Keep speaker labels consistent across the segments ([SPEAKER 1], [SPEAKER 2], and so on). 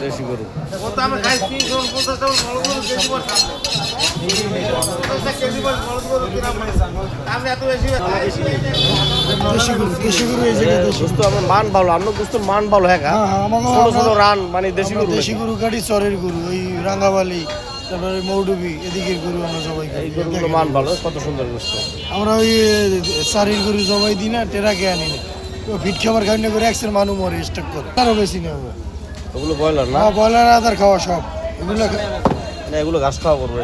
[SPEAKER 1] দেশি গরু দোস্ত আমার মান ভালো আপনার দোস্তের মান ভালো হ্যাঁ ছোট ছোট রান মানে দেশি গরু
[SPEAKER 2] দেশি গরু কাটি চরের গরু ওই রাঙ্গাবালি তারপরে মৌডুবি এদিকের গরু আমরা সবাই
[SPEAKER 1] এই গরুগুলো মান ভালো কত সুন্দর দোস্ত
[SPEAKER 2] আমরা ওই চারির গরু জবাই দিই না টেরাকে আনি না ভিট খাবার খাই না করে একশের মানুষ মরে স্টক করে আরও বেশি নেই
[SPEAKER 1] ওগুলো ব্রয়লার না
[SPEAKER 2] ব্রয়লার আদার খাওয়া সব এগুলো
[SPEAKER 1] না এগুলো ঘাস খাওয়া করবো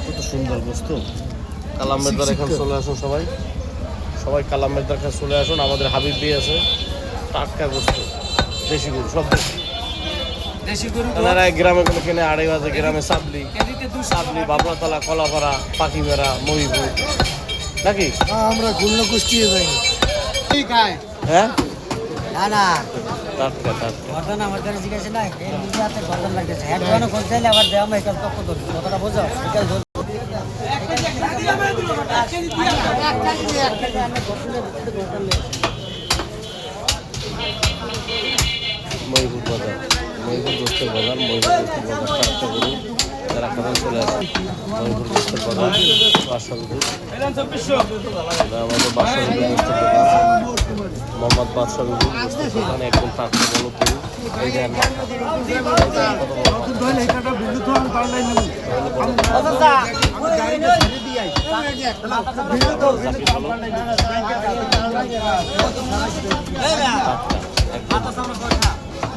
[SPEAKER 1] কত সুন্দর দোস্ত কালামের দ্বার এখানে চলে আসুন সবাই সবাই কালামের দ্বার কাছে চলে আসুন আমাদের হাবিব ভাই আছে টাটকা গোস্ত দেশি গরু সব দেশি গরু গ্রামে কোনো কেনে 2.5 বাজে গ্রামে সাবলি বাবলাতলা কলাপাড়া পাখিমেরা মহিপুর নাকি
[SPEAKER 2] আমরা খুলনা কুষ্টিয়ে যাই ঠিক আছে
[SPEAKER 1] হ্যাঁ
[SPEAKER 3] না না
[SPEAKER 1] টাটকা টাটকা
[SPEAKER 3] ঘটনা আমার কাছে জিজ্ঞাসা না এই নিজে ঘটনা লাগতেছে এক ধরনের কোন চাইলে আবার দেওয়া আমি কাল তক ধরি কথাটা বোঝো বিকাল ধরি
[SPEAKER 1] মহিপুর বাজার মহিপুর গোস্তের বাজার মহিপুর গোস্তের বাজার টাটকা গরু যারা খাবেন চলে আসে মহিপুর গোস্তের বাজার বাদশাহপুর আমাদের বাদশাহপুর গোস্তের দোকান মোহাম্মদ বাদশাহপুর গোস্তের দোকানে একদম টাটকা বলো গরু এই যে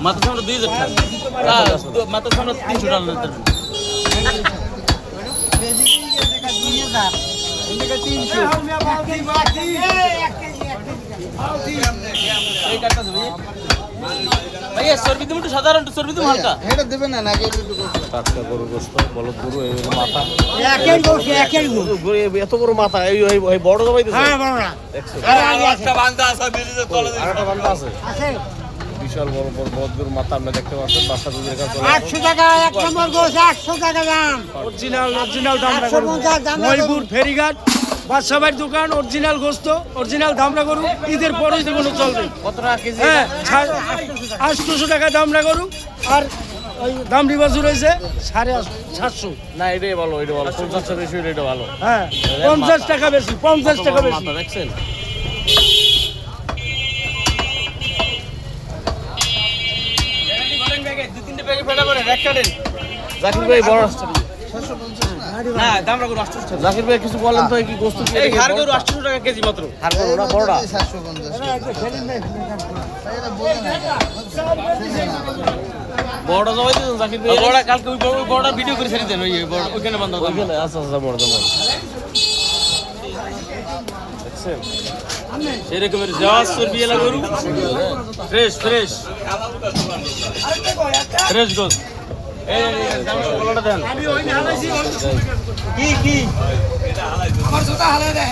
[SPEAKER 4] মাথা সামনে 2000 টাকা মাথা সামনে 300 টাকা ভাইয়া সরবি তুমি একটু সাধারণ সরবি তুমি হালকা
[SPEAKER 2] এটা দেবে না নাকি
[SPEAKER 1] টাটকা গরু গোস্ত বলদ গরু এই মাথা
[SPEAKER 3] গরু
[SPEAKER 1] এত বড় মাথা এই বড় জবাই দিছে
[SPEAKER 3] হ্যাঁ বড় না
[SPEAKER 4] একটা বান্দা আছে বিরিজের তলে
[SPEAKER 1] আরেকটা বান্দা আছে
[SPEAKER 3] আছে
[SPEAKER 1] বিশাল বড় বড় বলদ গরুর মাথা আপনি দেখতে পাচ্ছেন বাসা দুধের কাছে
[SPEAKER 3] 800 টাকা এক নম্বর গোস 800 টাকা দাম
[SPEAKER 2] অরিজিনাল দাম
[SPEAKER 3] 850 দাম
[SPEAKER 2] মহিপুর ফেরিঘাট বাদশাহের দোকান অরিজিনাল গোস্ত অরিজিনাল দামরা গরু ঈদের পরেই তো কোনো চলবে
[SPEAKER 1] কত টাকা কেজি
[SPEAKER 2] হ্যাঁ 800 টাকা দামরা গরু আর ওই দাম রিবাজু রয়েছে 750
[SPEAKER 1] না এটাই ভালো এটা ভালো 50 বেশি এটা ভালো
[SPEAKER 2] হ্যাঁ 50 টাকা বেশি 50 টাকা বেশি
[SPEAKER 1] মাথা দেখছেন জাকির ভাই বড়
[SPEAKER 4] না দামরা গরু 800 টাকা
[SPEAKER 1] জাকির ভাই কিছু বলেন তো কি গোস্ত কি
[SPEAKER 4] এই হাড় গরু 800 টাকা কেজি মাত্র
[SPEAKER 1] হাড় গরু না বড়টা বড়টা জবাই দিন জাকির ভাই
[SPEAKER 4] বড় কালকে ওই বড়টা ভিডিও করে ছেড়ে দেন ওই ওইখানে বান্দা
[SPEAKER 1] ওইখানে আচ্ছা আচ্ছা বড় জবাই দেখছেন
[SPEAKER 4] সেরকমের জাহাজ চর্বি এলা গরু ফ্রেশ ফ্রেশ ফ্রেশ গোস এই বড়টা দেন
[SPEAKER 3] কি আমার জুতা হালাই দেয়